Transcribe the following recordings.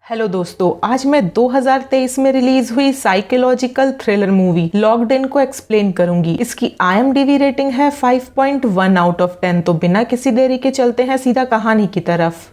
Hello दोस्तों, आज मैं 2023 में रिलीज हुई psychological thriller movie locked in को एक्सप्लेन करूंगी। इसकी IMDb रेटिंग है 5.1 आउट ऑफ 10। तो बिना किसी देरी के चलते हैं सीधा कहानी की तरफ।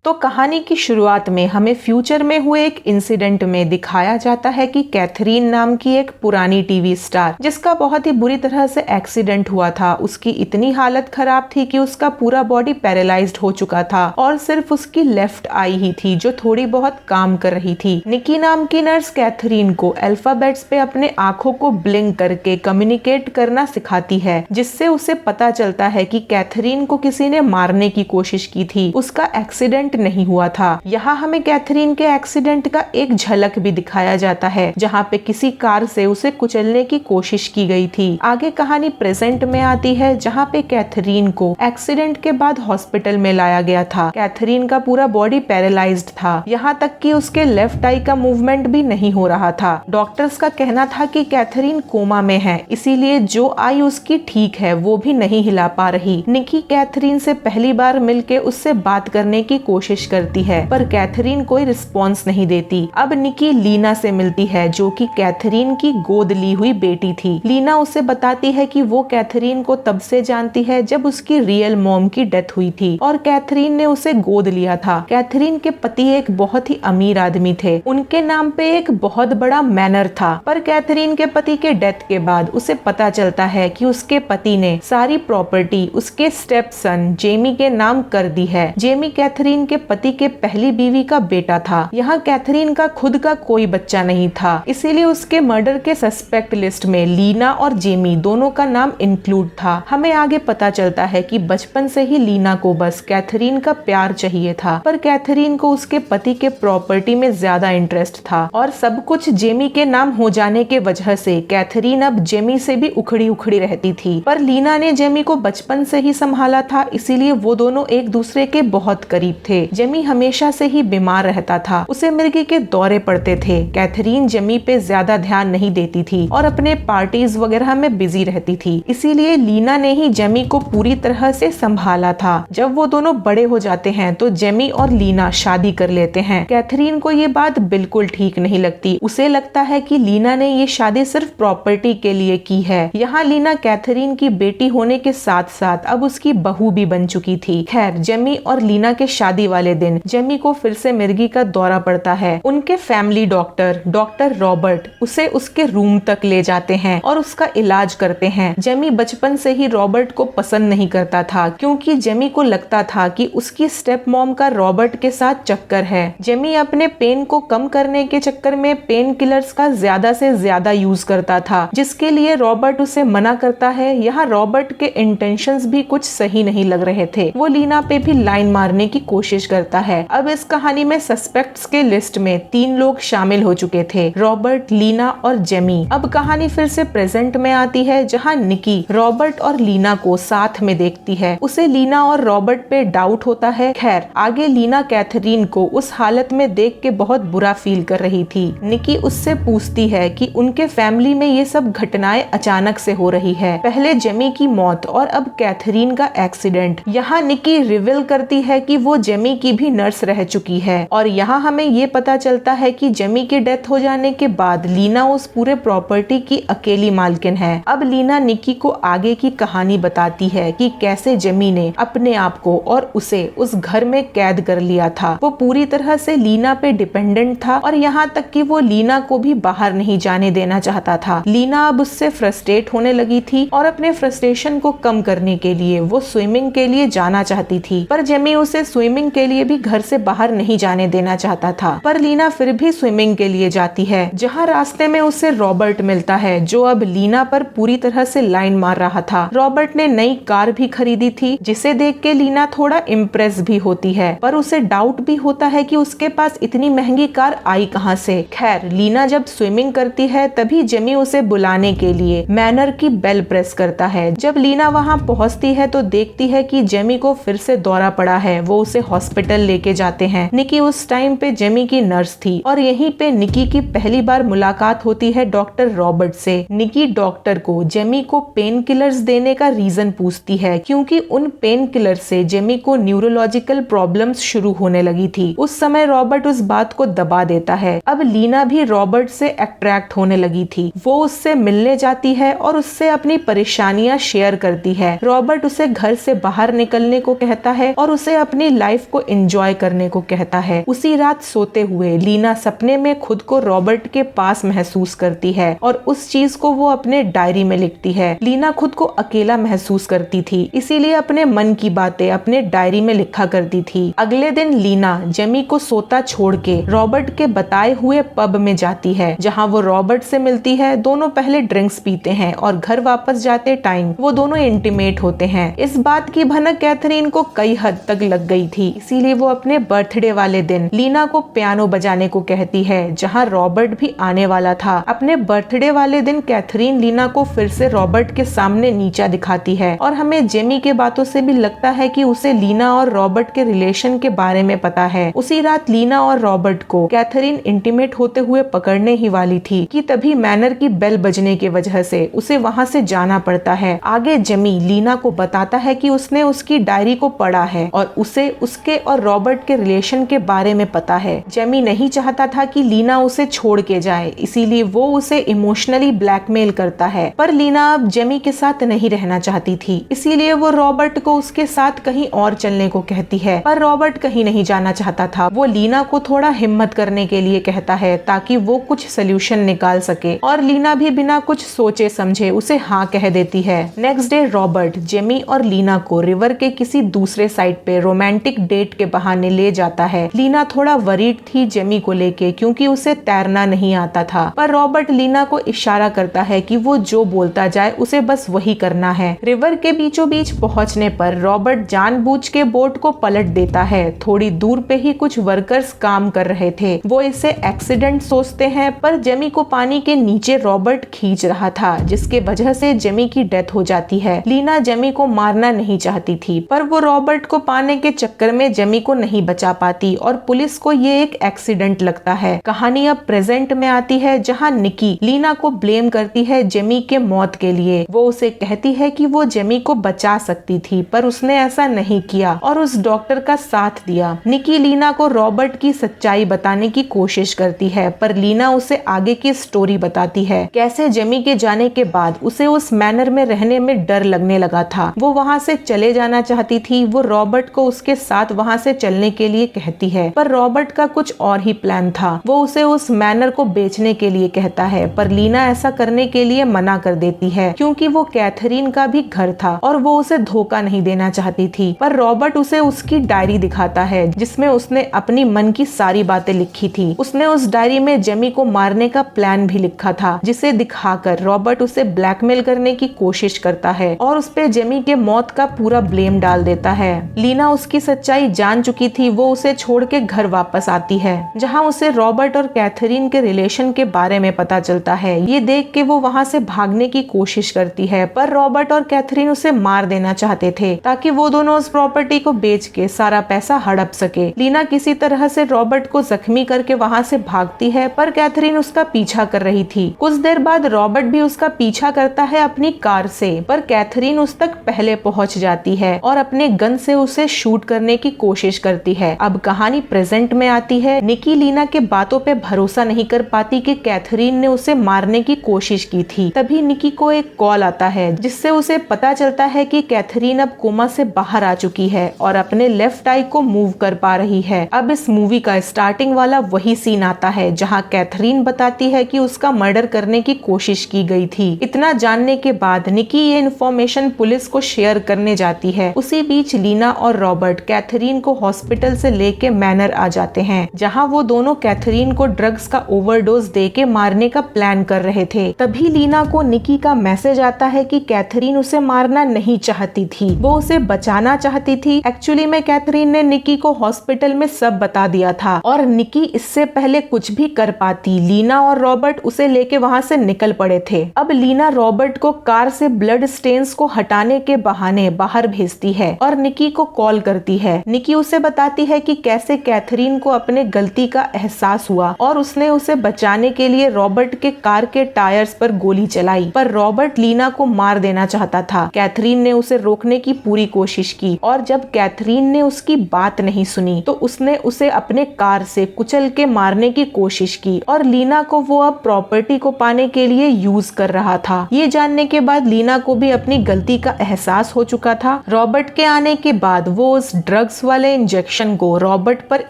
तो कहानी की शुरुआत में हमें फ्यूचर में हुए एक इंसिडेंट में दिखाया जाता है कि कैथरीन नाम की एक पुरानी टीवी स्टार, जिसका बहुत ही बुरी तरह से एक्सीडेंट हुआ था, उसकी इतनी हालत खराब थी कि उसका पूरा बॉडी पैरालाइज्ड हो चुका था और सिर्फ उसकी लेफ्ट आई ही थी जो थोड़ी बहुत काम कर रही थी। निकी नाम की नर्स कैथरीन को अल्फाबेट्स पे अपने आंखों को ब्लिंक करके कम्युनिकेट करना सिखाती है, जिससे उसे पता चलता है कि कैथरीन को किसी ने मारने की कोशिश की थी। उसका एक्सीडेंट नहीं हुआ था। यहाँ हमें कैथरीन के एक्सीडेंट का एक झलक भी दिखाया जाता है, जहाँ पे किसी कार से उसे कुचलने की कोशिश की गई थी। आगे कहानी प्रेजेंट में आती है, जहाँ पे कैथरीन को एक्सीडेंट के बाद हॉस्पिटल में लाया गया था। कैथरीन का पूरा बॉडी पैरालाइज्ड था, यहाँ तक कि उसके लेफ्ट आई का मूवमेंट भी नहीं हो रहा था। डॉक्टर्स का कहना था कि कैथरीन कोमा में है, इसीलिए जो आई उसकी ठीक है वो भी नहीं हिला पा रही। निकी कैथरीन से पहली बार मिलके उससे बात करने की कोशिश करती है, पर कैथरीन कोई रिस्पॉन्स नहीं देती। अब निकी लीना से मिलती है, जो कि कैथरीन की गोद ली हुई बेटी थी। लीना उसे बताती है कि वो कैथरीन को तब से जानती है जब उसकी रियल मॉम की डेथ हुई थी और कैथरीन ने उसे गोद लिया था। कैथरीन के पति एक बहुत ही अमीर आदमी थे, उनके नाम पे एक बहुत बड़ा मैनर था, पर कैथरीन के पति के डेथ के बाद उसे पता चलता है कि उसके पति ने सारी प्रॉपर्टी उसके स्टेप सन जेमी के नाम कर दी है। जेमी कैथरीन के पति के पहली बीवी का बेटा था। यहाँ कैथरीन का खुद का कोई बच्चा नहीं था, इसीलिए उसके मर्डर के सस्पेक्ट लिस्ट में लीना और जेमी दोनों का नाम इंक्लूड था। हमें आगे पता चलता है कि बचपन से ही लीना को बस कैथरीन का प्यार चाहिए था, पर कैथरीन को उसके पति के प्रॉपर्टी में ज्यादा इंटरेस्ट था और सब कुछ जेमी के नाम हो जाने के वजह से कैथरीन अब जेमी से भी उखड़ी उखड़ी रहती थी। पर लीना ने जेमी को बचपन से ही संभाला था, इसीलिए वो दोनों एक दूसरे के बहुत करीब थे। जेमी हमेशा से ही बीमार रहता था, उसे मिर्गी के दौरे पड़ते थे। कैथरीन जेमी पे ज्यादा ध्यान नहीं देती थी और अपने पार्टीज वगैरह में बिजी रहती थी, इसीलिए लीना ने ही जेमी को पूरी तरह से संभाला था। जब वो दोनों बड़े हो जाते हैं तो जेमी और लीना शादी कर लेते हैं। कैथरीन को ये बात बिल्कुल ठीक नहीं लगती, उसे लगता है कि लीना ने ये शादी सिर्फ प्रॉपर्टी के लिए की है। यहाँ लीना कैथरीन की बेटी होने के साथ साथ अब उसकी बहू भी बन चुकी थी। खैर, जेमी और लीना के शादी वाले दिन जेमी को फिर से मिर्गी का दौरा पड़ता है। उनके फैमिली डॉक्टर रॉबर्ट उसे उसके रूम तक ले जाते हैं और उसका इलाज करते हैं। जेमी बचपन से ही रॉबर्ट को पसंद नहीं करता था, क्योंकि जेमी को लगता था कि उसकी स्टेप मॉम का रॉबर्ट के साथ चक्कर है। जेमी अपने पेन को कम करने के चक्कर में पेन किलर्स का ज्यादा से ज्यादा यूज करता था, जिसके लिए रॉबर्ट उसे मना करता है। यहाँ रॉबर्ट के इंटेंशंस भी कुछ सही नहीं लग रहे थे, वो लीना पे भी लाइन मारने की कोशिश करता है। अब इस कहानी में सस्पेक्ट्स के लिस्ट में 3 लोग शामिल हो चुके थे, रॉबर्ट, लीना और जेमी। अब कहानी फिर से प्रेजेंट में आती है, जहां निकी रॉबर्ट और लीना को साथ में देखती है। उसे लीना और रॉबर्ट पे डाउट होता है। खैर, आगे लीना कैथरीन को उस हालत में देख के बहुत बुरा फील कर रही थी। निकी उससे पूछती है कि उनके फैमिली में ये सब घटनाएं अचानक से हो रही है, पहले जेमी की मौत और अब कैथरीन का एक्सीडेंट। यहाँ निकी रिवील करती है कि वो जेमी की भी नर्स रह चुकी है और यहाँ हमें ये पता चलता है कि जेमी की डेथ हो जाने के बाद लीना उस पूरे प्रॉपर्टी की अकेली मालकिन है। अब लीना निकी को आगे की कहानी बताती है कि कैसे जेमी ने अपने आप को और उसे उस घर में कैद कर लिया था। वो पूरी तरह से लीना पे डिपेंडेंट था और यहाँ तक कि वो लीना को भी बाहर नहीं जाने देना चाहता था। लीना अब उससे फ्रस्ट्रेट होने लगी थी और अपने फ्रस्ट्रेशन को कम करने के लिए वो स्विमिंग के लिए जाना चाहती थी, पर जेमी उसे स्विमिंग के लिए भी घर से बाहर नहीं जाने देना चाहता था। पर लीना फिर भी स्विमिंग के लिए जाती है, जहाँ रास्ते में उसे रॉबर्ट मिलता है, जो अब लीना पर पूरी तरह से लाइन मार रहा था। रॉबर्ट ने नई कार भी खरीदी थी, जिसे देख के लीना थोड़ा इम्प्रेस भी होती है, पर उसे डाउट भी होता है कि उसके पास इतनी महंगी कार आई कहाँ से। खैर, लीना जब स्विमिंग करती है तभी जेमी उसे बुलाने के लिए मैनर की बेल प्रेस करता है। जब लीना वहाँ पहुँचती है तो देखती है कि जेमी को फिर से दौरा पड़ा है, वो उसे हॉस्पिटल लेके जाते हैं। निकी उस टाइम पे जेमी की नर्स थी और यहीं पे निकी की पहली बार मुलाकात होती है डॉक्टर रॉबर्ट से। निकी डॉक्टर को जेमी को पेन किलर्स देने का रीजन पूछती है क्योंकि उन पेन किलर से जेमी को न्यूरोलॉजिकल प्रॉब्लम्स शुरू होने लगी थी। उस समय रॉबर्ट उस बात को दबा देता है। अब लीना भी रॉबर्ट से अट्रैक्ट होने लगी थी। वो उससे मिलने जाती है और उससे अपनी परेशानियां शेयर करती है। रॉबर्ट उसे घर से बाहर निकलने को कहता है और उसे अपनी लाइफ को एंजॉय करने को कहता है। उसी रात सोते हुए लीना सपने में खुद को रॉबर्ट के पास महसूस करती है और उस चीज को वो अपने डायरी में लिखती है। लीना खुद को अकेला महसूस करती थी, इसीलिए अपने मन की बातें अपने डायरी में लिखा करती थी। अगले दिन लीना जेमी को सोता छोड़ के रॉबर्ट के बताए हुए पब में जाती है, जहाँ वो रॉबर्ट से मिलती है। दोनों पहले ड्रिंक्स पीते हैं और घर वापस जाते टाइम वो दोनों इंटीमेट होते हैं। इस बात की भनक कैथरीन को कई हद तक लग गई थी, इसीलिए वो अपने बर्थडे वाले दिन लीना को पियानो बजाने को कहती है, जहाँ रॉबर्ट भी आने वाला था। अपने बर्थडे वाले दिन कैथरीन लीना को फिर से रॉबर्ट के सामने नीचा दिखाती है और हमें जेमी के बातों से भी लगता है कि उसे लीना और रॉबर्ट के रिलेशन के बारे में पता है। उसी रात लीना और रॉबर्ट को कैथरीन इंटीमेट होते हुए पकड़ने ही वाली थी कि तभी मैनर की बेल बजने की वजह से उसे वहां से जाना पड़ता है। आगे जेमी लीना को बताता है कि उसने उसकी डायरी को पढ़ा है और उसे उसके और रॉबर्ट के रिलेशन के बारे में पता है। जेमी नहीं चाहता था कि लीना उसे छोड़ के जाए, इसीलिए वो उसे इमोशनली ब्लैकमेल करता है। पर लीना अब जेमी के साथ नहीं रहना चाहती थी, इसीलिए वो रॉबर्ट को उसके साथ कहीं और चलने को कहती है। पर रॉबर्ट कहीं नहीं जाना चाहता था। वो लीना को थोड़ा हिम्मत करने के लिए कहता है ताकि वो कुछ सोल्यूशन निकाल सके और लीना भी बिना कुछ सोचे समझे उसे हाँ कह देती है। नेक्स्ट डे रॉबर्ट जेमी और लीना को रिवर के किसी दूसरे साइड पे रोमांटिक डेट के बहाने ले जाता है। लीना थोड़ा वरीड थी जेमी को लेके क्योंकि उसे तैरना नहीं आता था, पर रॉबर्ट लीना को इशारा करता है कि वो जो बोलता जाए उसे बस वही करना है। रिवर के बीचों बीच पहुंचने पर रॉबर्ट जानबूझ के बोट को पलट देता है। थोड़ी दूर पे ही कुछ वर्कर्स काम कर रहे थे, वो इसे एक्सीडेंट सोचते हैं, पर जेमी को पानी के नीचे रॉबर्ट खींच रहा था, जिसके वजह से जेमी की डेथ हो जाती है। लीना जेमी को मारना नहीं चाहती थी, पर वो रॉबर्ट को पाने के चक्कर में जेमी को नहीं बचा पाती और पुलिस को ये एक एक्सीडेंट लगता है। कहानी अब प्रेजेंट में आती है, जहाँ निकी लीना को ब्लेम करती है जेमी के मौत के लिए। वो उसे कहती है कि वो जेमी को बचा सकती थी, पर उसने ऐसा नहीं किया और उस डॉक्टर का साथ दिया। निकी लीना को रॉबर्ट की सच्चाई बताने की कोशिश करती है, पर लीना उसे आगे की स्टोरी बताती है, कैसे जेमी के जाने के बाद उसे उस मैनर में रहने में डर लगने लगा था। वो वहाँ से चले जाना चाहती थी। वो रॉबर्ट को उसके साथ वहाँ से चलने के लिए कहती है, पर रॉबर्ट का कुछ और ही प्लान था। वो उसे उस मैनर को बेचने के लिए कहता है, पर लीना ऐसा करने के लिए मना कर देती है क्योंकि वो कैथरीन का भी घर था और वो उसे धोखा नहीं देना चाहती थी। पर रॉबर्ट उसे उसकी डायरी दिखाता है, जिसमें उसने अपनी मन की सारी बातें लिखी थी। उसने उस डायरी में जेमी को मारने का प्लान भी लिखा था, जिसे दिखाकर रॉबर्ट उसे ब्लैकमेल करने की कोशिश करता है और उस पे जेमी के मौत का पूरा ब्लेम डाल देता है। लीना उसकी सच्चाई जान चुकी थी। वो उसे छोड़ के घर वापस आती है, जहाँ उसे रॉबर्ट और कैथरीन के रिलेशन के बारे में पता चलता है। ये देख के वो वहाँ से भागने की कोशिश करती है, पर रॉबर्ट और कैथरीन उसे मार देना चाहते थे ताकि वो दोनों उस प्रॉपर्टी को बेच के सारा पैसा हड़प सके। लीना किसी तरह से रॉबर्ट को जख्मी करके वहाँ से भागती है, पर कैथरीन उसका पीछा कर रही थी। कुछ देर बाद रॉबर्ट भी उसका पीछा करता है अपनी कार से, पर कैथरीन उस तक पहले पहुँच जाती है और अपने गन से उसे शूट करने की कोशिश करती है। अब कहानी प्रेजेंट में आती है। निकी लीना के बातों पे भरोसा नहीं कर पाती कि कैथरीन ने उसे मारने की कोशिश की थी। तभी निकी को एक कॉल आता है, जिससे उसे पता चलता है कि कैथरीन अब कोमा से बाहर आ चुकी है और अपने लेफ्ट आई को मूव कर पा रही है। अब इस मूवी का स्टार्टिंग वाला वही सीन आता है, जहाँ कैथरीन बताती है कि उसका मर्डर करने की कोशिश की गई थी। इतना जानने के बाद निकी ये इन्फॉर्मेशन पुलिस को शेयर करने जाती है। उसी बीच लीना और रॉबर्ट कैथरीन को हॉस्पिटल से लेके मैनर आ जाते हैं, जहाँ वो दोनों कैथरीन को ड्रग्स का ओवरडोज देके मारने का प्लान कर रहे थे। तभी लीना को निकी का मैसेज आता है कि कैथरीन उसे मारना नहीं चाहती थी, वो उसे बचाना चाहती थी। एक्चुअली में कैथरीन ने निकी को हॉस्पिटल में सब बता दिया था और निकी इससे पहले कुछ भी कर पाती, लीना और रॉबर्ट उसे लेके वहाँ से निकल पड़े थे। अब लीना रॉबर्ट को कार से ब्लड स्टेन्स को हटाने के बहाने बाहर भेजती है और निकी को कॉल करती है। निकी उसे बताती है कि कैसे कैथरीन को अपने गलती का एहसास हुआ और उसने उसे बचाने के लिए रॉबर्ट के कार के टायर्स पर गोली चलाई, पर रॉबर्ट लीना को मार देना चाहता था। कैथरीन ने उसे रोकने की पूरी कोशिश की और जब कैथरीन ने उसकी बात नहीं सुनी तो उसने उसे अपने कार से कुचल के मारने की कोशिश की और लीना को वो अब प्रॉपर्टी को पाने के लिए यूज कर रहा था। ये जानने के बाद लीना को भी अपनी गलती का एहसास हो चुका था। रॉबर्ट के आने के बाद वो उस ड्रग्स वाले इंजेक्शन को रॉबर्ट पर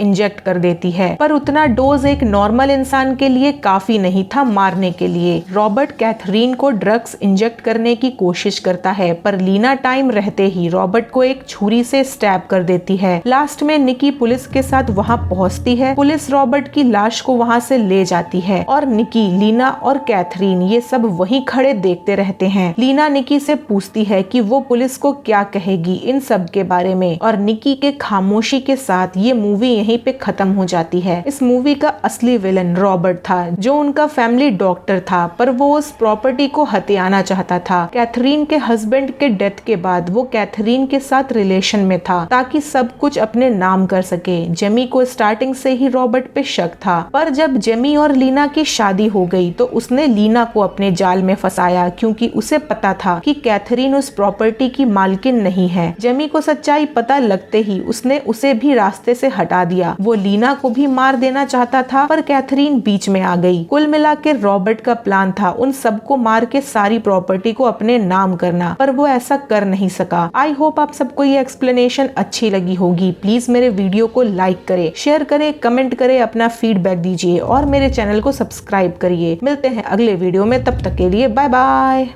इंजेक्ट कर देती है, पर उतना डोज एक नॉर्मल इंसान के लिए काफी नहीं था मारने के लिए। रॉबर्ट कैथरीन को ड्रग्स इंजेक्ट करने की कोशिश करता है, पर लीना टाइम रहते ही रॉबर्ट को एक छुरी से स्टैब कर देती है। लास्ट में निकी पुलिस के साथ वहां पहुंचती है। पुलिस रॉबर्ट की लाश को वहां से ले जाती है और निकी, लीना और कैथरीन ये सब वहीं खड़े देखते रहते हैं। लीना निकी से पूछती है कि वो पुलिस को क्या कहेगी इन सब के बारे में, और निकी के खामोशी के साथ ये मूवी यहीं पे खत्म हो जाती है। इस मूवी का असली विलन रॉबर्ट था, जो उनका फैमिली डॉक्टर था, पर वो उस प्रॉपर्टी को हथियाना चाहता था। कैथरीन के हस्बैंड के डेथ के बाद वो कैथरीन के साथ रिलेशन में था ताकि सब कुछ अपने नाम कर सके। जेमी को स्टार्टिंग से ही रॉबर्ट पे शक था, पर जब जेमी और लीना की शादी हो गई तो उसने लीना को अपने जाल में फंसाया, क्योंकि उसे पता था कि कैथरीन उस प्रॉपर्टी की मालकिन नहीं है। जेमी को सच्चाई पता लगते ही उसने उसे भी रास्ते से हटा दिया। वो लीना को भी मार देना चाहता था, पर कैथरीन बीच में आ गई। कुल मिला के रॉबर्ट का प्लान था उन सबको मार के सारी प्रॉपर्टी को अपने नाम करना, पर वो ऐसा कर नहीं सका। आई होप आप सबको ये एक्सप्लेनेशन अच्छी लगी होगी। प्लीज मेरे वीडियो को लाइक करें, शेयर करें, कमेंट करें, अपना फीडबैक दीजिए और मेरे चैनल को सब्सक्राइब करिए। मिलते हैं अगले वीडियो में, तब तक के लिए बाय बाय।